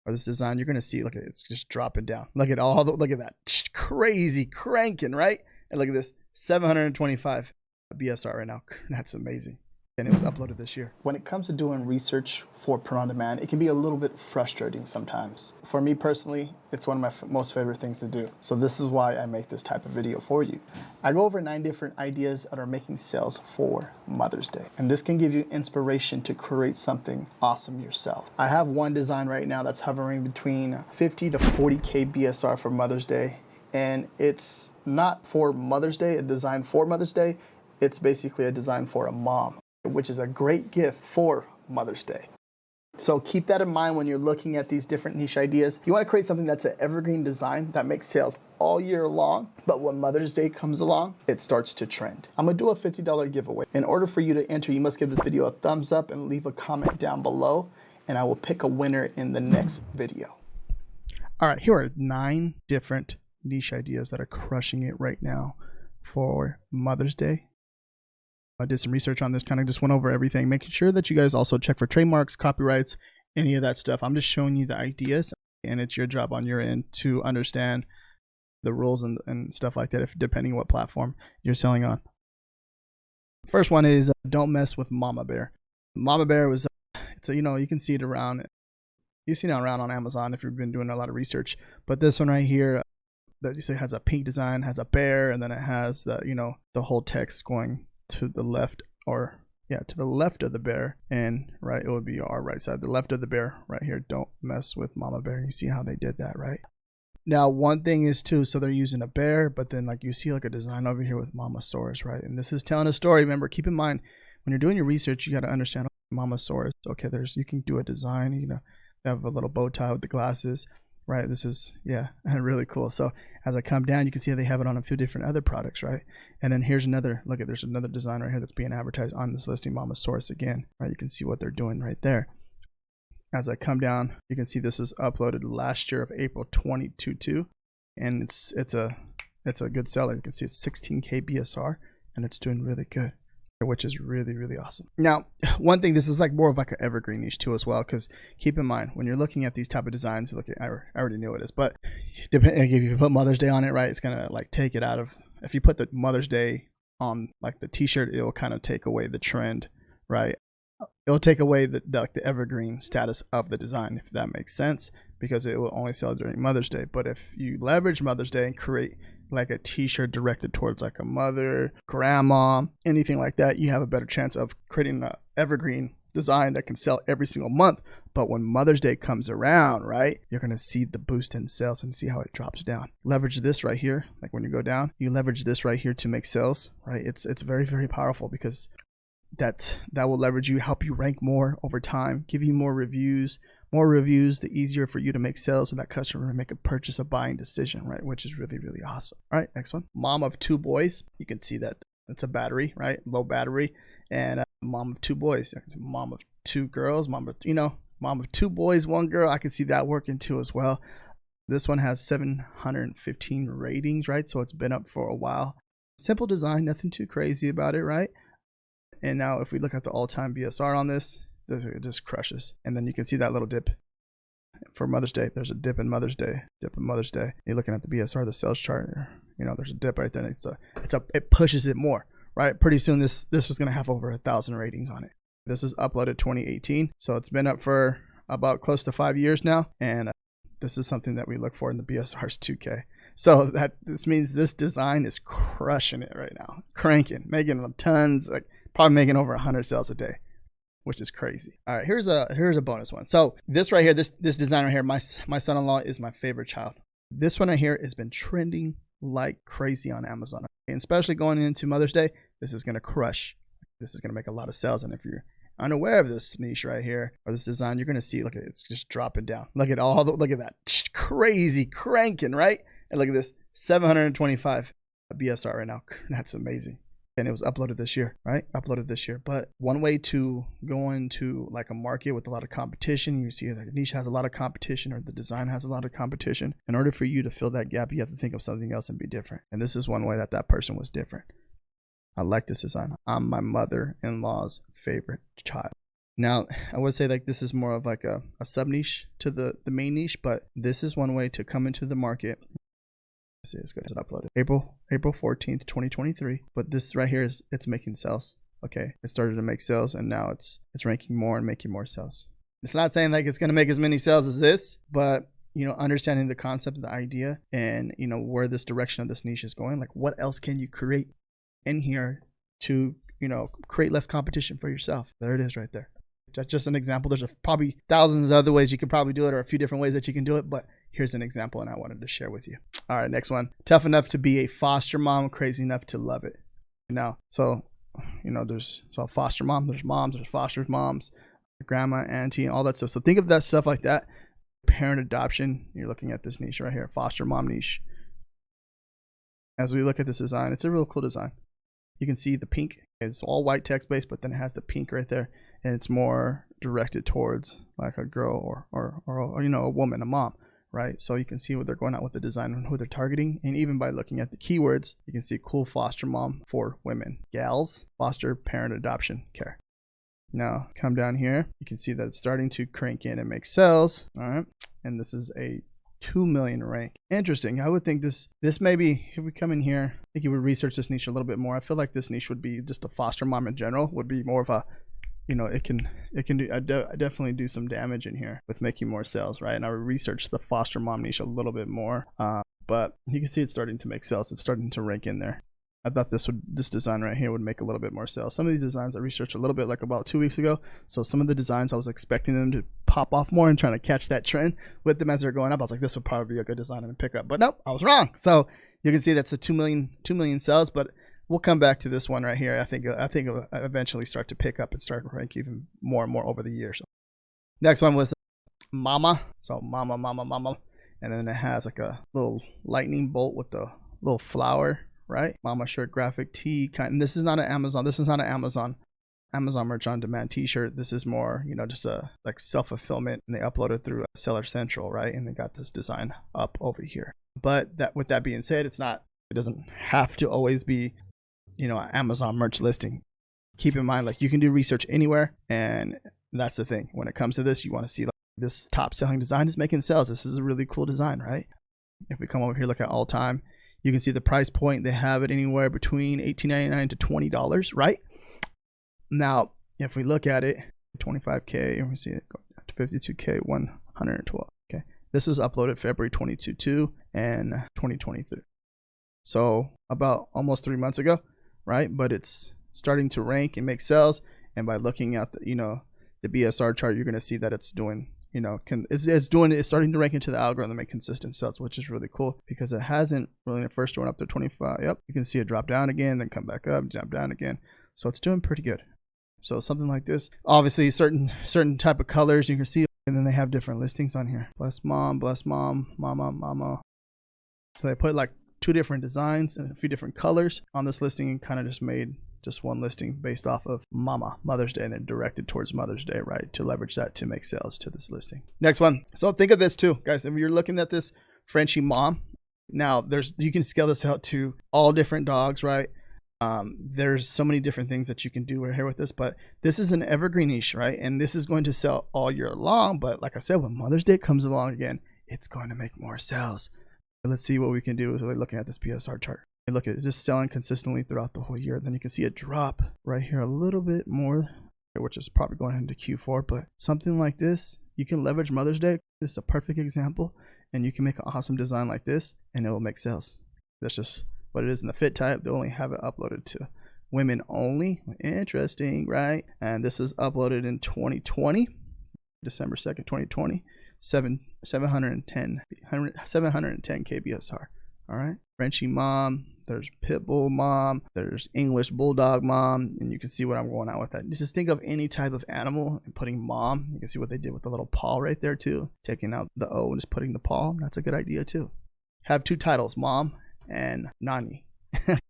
or this design, you're going to see, look at it, it's just dropping down. Look at look at that. Crazy cranking, right? And look at this, 725 BSR right now. That's amazing. And it was uploaded this year. When it comes to doing research for print on demand, it can be a little bit frustrating sometimes. For me personally, it's one of my most favorite things to do. So this is why I make this type of video for you. I go over 9 different ideas that are making sales for Mother's Day. And this can give you inspiration to create something awesome yourself. I have one design right now that's hovering between 50 to 40K BSR for Mother's Day. And it's not for Mother's Day, a design for Mother's Day. It's basically a design for a mom, which is a great gift for Mother's Day. So keep that in mind when you're looking at these different niche ideas. You want to create something that's an evergreen design that makes sales all year long, but when Mother's Day comes along, it starts to trend. I'm gonna do a $50 giveaway. In order for you to enter, you must give this video a thumbs up and leave a comment down below, and I will pick a winner in the next video. All right, here are 9 different niche ideas that are crushing it right now for Mother's Day. I did some research on this, kind of just went over everything, making sure that you guys also check for trademarks, copyrights, any of that stuff. I'm just showing you the ideas, and it's your job on your end to understand the rules and stuff like that, if depending on what platform you're selling on. First one is don't mess with Mama Bear. Mama Bear was, it's a, you can see it around. You've seen it around on Amazon if you've been doing a lot of research. But this one right here, that you say has a pink design, has a bear, and then it has the the whole text going to the left, or to the left of the bear, and right, it would be our right side, the left of the bear right here. Don't mess with Mama Bear. You see how they did that, right? Now one thing is too, so they're using a bear, but then like you see like a design over here with Mamasaurus, right? And this is telling a story. Remember, keep in mind when you're doing your research, you got to understand Mamasaurus. Okay, you can do a design, they have a little bow tie with the glasses, right? This is really cool. So as I come down, you can see how they have it on a few different other products, right? And then here's another look at, there's another design right here that's being advertised on this listing, Mamasaurus again, right? You can see what they're doing right there. As I come down, you can see this was uploaded last year of April 2022, and it's a good seller. You can see it's 16K BSR, and it's doing really good, which is really, really awesome. Now, one thing, this is like more of like an evergreen niche too as well, because keep in mind when you're looking at these type of designs, look at, I already knew it is, but if you put Mother's Day on it, right, it's gonna like take it out of, if you put the Mother's Day on like the t-shirt, it will kind of take away the trend, right? It'll take away the evergreen status of the design, if that makes sense, because it will only sell during Mother's Day. But if you leverage Mother's Day and create like a t-shirt directed towards like a mother, grandma, anything like that, you have a better chance of creating an evergreen design that can sell every single month. But when Mother's Day comes around, right, you're going to see the boost in sales and see how it drops down. Leverage this right here. Like when you go down, you leverage this right here to make sales, right? It's very, very powerful, because that will leverage you, help you rank more over time, give you more reviews, the easier for you to make sales, so that customer to make a purchase, a buying decision, right? Which is really, really awesome. All right, next one. Mom of 2 boys. You can see that it's a battery, right? Low battery. And mom of 2 boys. Mom of 2 girls. Mom of 2 boys, 1 girl. I can see that working too as well. This one has 715 ratings, right? So it's been up for a while. Simple design, nothing too crazy about it, right? And now if we look at the all-time BSR on this, it just crushes. And then you can see that little dip for Mother's Day. There's a dip in Mother's Day, You're looking at the BSR, the sales chart, there's a dip right there. It pushes it more, right? Pretty soon this was going to have over 1,000 ratings on it. This is uploaded 2018. So it's been up for about close to 5 years now. And this is something that we look for in the BSR's 2K. So this means this design is crushing it right now, cranking, making tons, like probably making over 100 sales a day, which is crazy. All right, here's a bonus one. So this right here, this design right here, my son-in-law is my favorite child. This one right here has been trending like crazy on Amazon, and especially going into Mother's Day. This is gonna crush. This is gonna make a lot of sales. And if you're unaware of this niche right here or this design, you're gonna see, look at it, it's just dropping down. Look at that crazy cranking, right? And look at this, 725 BSR right now. That's amazing. And it was uploaded this year, right? But one way to go into like a market with a lot of competition, you see that the niche has a lot of competition, or the design has a lot of competition. In order for you to fill that gap, you have to think of something else and be different. And this is one way that person was different. I like this design. I'm my mother-in-law's favorite child. Now, I would say like this is more of like a sub niche to the main niche, but this is one way to come into the market. Let's see, it's good. It's uploaded April 14th, 2023. But this right here is it's making sales. Okay, it started to make sales, and now it's ranking more and making more sales. It's not saying like it's going to make as many sales as this, but understanding the concept, the idea, and where this direction of this niche is going, like what else can you create in here to create less competition for yourself. There it is right there. That's just an example. There's probably thousands of other ways you could probably do it, or a few different ways that you can do it, but here's an example, and I wanted to share with you. All right, next one. Tough enough to be a foster mom, crazy enough to love it. Now, so there's foster mom, there's moms, there's foster moms, grandma, auntie, all that stuff. So think of that stuff like that. Parent adoption. You're looking at this niche right here, foster mom niche. As we look at this design, it's a real cool design. You can see the pink. It's all white text based, but then it has the pink right there, and it's more directed towards like a girl or a woman, a mom, right? So you can see what they're going out with the design and who they're targeting, and even by looking at the keywords, you can see cool foster mom for women, gals, foster parent adoption care. Now come down here, you can see that it's starting to crank in and make sales. All right, and this is a 2 million rank. Interesting. I would think this maybe, if we come in here, I think you would research this niche a little bit more. I feel like this niche would be just a foster mom in general, would be more of a, it can do, I definitely do some damage in here with making more sales, right? And I would research the foster mom niche a little bit more, but you can see it's starting to make sales. It's starting to rank in there. I thought this design right here would make a little bit more sales. Some of these designs I researched a little bit, like about 2 weeks ago. So some of the designs I was expecting them to pop off more and trying to catch that trend with them as they're going up. I was like, this would probably be a good design and pick up, but nope, I was wrong. So you can see that's a 2 million sales, but we'll come back to this one right here. I think it'll eventually start to pick up and start to rank even more and more over the years. So next one was Mama. So Mama, and then it has like a little lightning bolt with the little flower. Right, Mama shirt graphic tee kind. And this is not an Amazon. This is not an Amazon merch on demand T-shirt. This is more, just a like self-fulfillment, and they upload it through Seller Central, right? And they got this design up over here. But that, with that being said, it doesn't have to always be, an Amazon merch listing. Keep in mind, like you can do research anywhere, and that's the thing. When it comes to this, you want to see like this top selling design is making sales. This is a really cool design, right? If we come over here, look at all time. You can see the price point. They have it anywhere between $18.99 to $20, right? Now, if we look at it, 25K, and we see it go down to 52K, 112. Okay, this was uploaded February 22 and 2023. So about almost 3 months ago, right? But it's starting to rank and make sales. And by looking at the BSR chart, you're going to see that it's doing. It's starting to rank into the algorithm and consistent sales, which is really cool because it hasn't really at first went up to 25. Yep, you can see it drop down again, then come back up, drop down again. So it's doing pretty good. So something like this, obviously certain type of colors you can see, and then they have different listings on here. Bless mom, mama. So they put like 2 different designs and a few different colors on this listing, and kind of just made just one listing based off of Mother's Day, and then directed towards Mother's Day, right? To leverage that to make sales to this listing. Next one. So think of this too, guys. If you're looking at this Frenchy Mom, now you can scale this out to all different dogs, right? There's so many different things that you can do right here with this, but this is an evergreen niche, right? And this is going to sell all year long. But like I said, when Mother's Day comes along again, it's going to make more sales. Let's see what we can do as we're looking at this BSR chart. Look at it, just selling consistently throughout the whole year. Then you can see it drop right here a little bit more, which is probably going into Q4. But something like this, you can leverage Mother's Day. This is a perfect example, and you can make an awesome design like this, and it will make sales. That's just what it is in the fit type. They only have it uploaded to women only. Interesting, right? And this is uploaded in 2020, December 2nd, 2020. 710 KBSR. All right, Frenchy Mom, there's Pitbull Mom, there's English Bulldog Mom, and you can see what I'm going on with that. Just think of any type of animal and putting mom. You can see what they did with the little paw right there too, taking out the O and just putting the paw. That's a good idea too. Have 2 titles, mom and nani.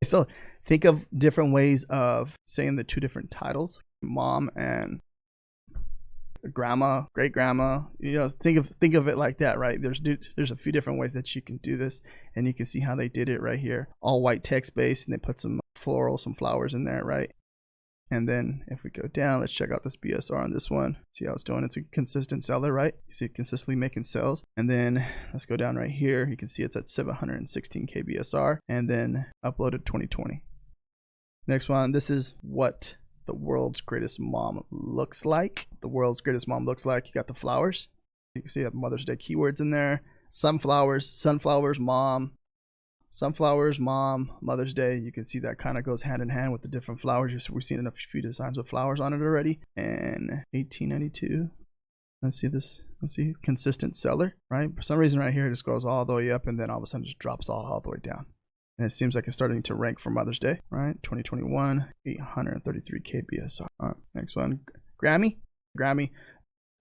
So think of different ways of saying the 2 different titles, mom and grandma, great grandma. Think of it like that, right? There's a few different ways that you can do this, and you can see how they did it right here. All white text based, and they put some floral, some flowers in there, right? And then if we go down, let's check out this BSR on this one. See how it's doing. It's a consistent seller, right? You see it consistently making sales. And then let's go down right here. You can see it's at 716K BSR and then uploaded 2020. Next one, this is what the world's greatest mom looks like. The world's greatest mom looks like. You got the flowers. You can see you have Mother's Day keywords in there. Sunflowers, mom, Mother's Day. You can see that kind of goes hand in hand with the different flowers. We've seen a few designs with flowers on it already. And 1892. Let's see this. Let's see, consistent seller, right? For some reason right here, it just goes all the way up and then all of a sudden just drops all the way down. And it seems like it's starting to rank for Mother's Day, right? 2021, 833K BSR. All right, next one, Grammy.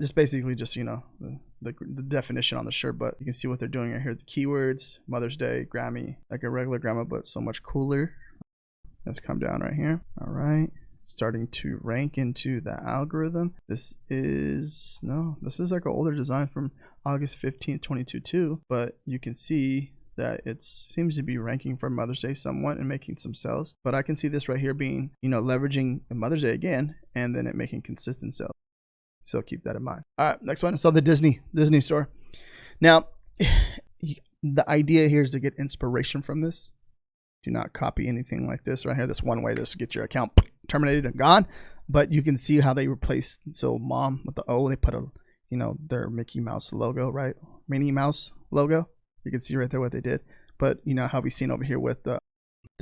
Just basically just, you know, the definition on the shirt, but you can see what they're doing right here. The keywords, Mother's Day, Grammy, like a regular Grammy, but so much cooler. Let's come down right here. All right. Starting to rank into the algorithm. This is like an older design from August 15th, 2022, but you can see that it seems to be ranking for Mother's Day somewhat and making some sales. But I can see this right here being, you know, leveraging Mother's Day again, and then it making consistent sales. So keep that in mind. All right, next one. So the Disney store. Now, the idea here is to get inspiration from this. Do not copy anything like this right here. That's one way to get your account terminated and gone. But you can see how they replaced, so mom with the O, they put a, you know, their Mickey Mouse logo, right? Minnie Mouse logo. You can see right there what they did. But you know how we've seen over here with the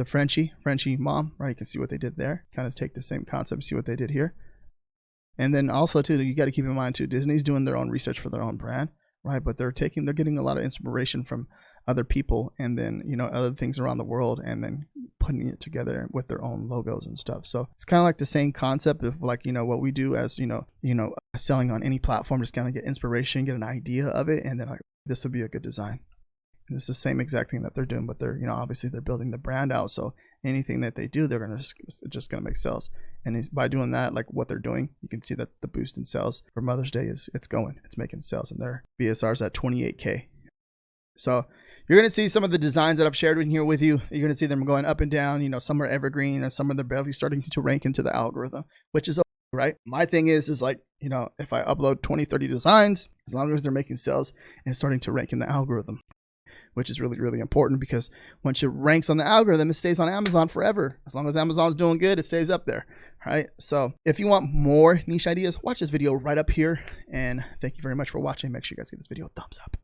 Frenchy Mom, right? You can see what they did there. Kind of take the same concept, see what they did here. And then also too, you got to keep in mind too, Disney's doing their own research for their own brand, right? But they're getting a lot of inspiration from other people, and then, you know, other things around the world, and then putting it together with their own logos and stuff. So it's kind of like the same concept of, like, you know, what we do as, you know, selling on any platform, just kind of get inspiration, get an idea of it, and then like, this would be a good design. And it's the same exact thing that they're doing, but they're, you know, obviously they're building the brand out. So anything that they do, they're just gonna make sales. And by doing that, like what they're doing, you can see that the boost in sales for Mother's Day it's making sales, and their BSR's at 28K. So you're gonna see some of the designs that I've shared in here with you. You're gonna see them going up and down. You know, some are evergreen, and some of them are barely starting to rank into the algorithm, which is okay, right? My thing is like, you know, if I upload 20, 30 designs, as long as they're making sales and starting to rank in the algorithm, which is really, really important, because once it ranks on the algorithm, it stays on Amazon forever. As long as Amazon's doing good, it stays up there, right? So if you want more niche ideas, watch this video right up here. And thank you very much for watching. Make sure you guys give this video a thumbs up.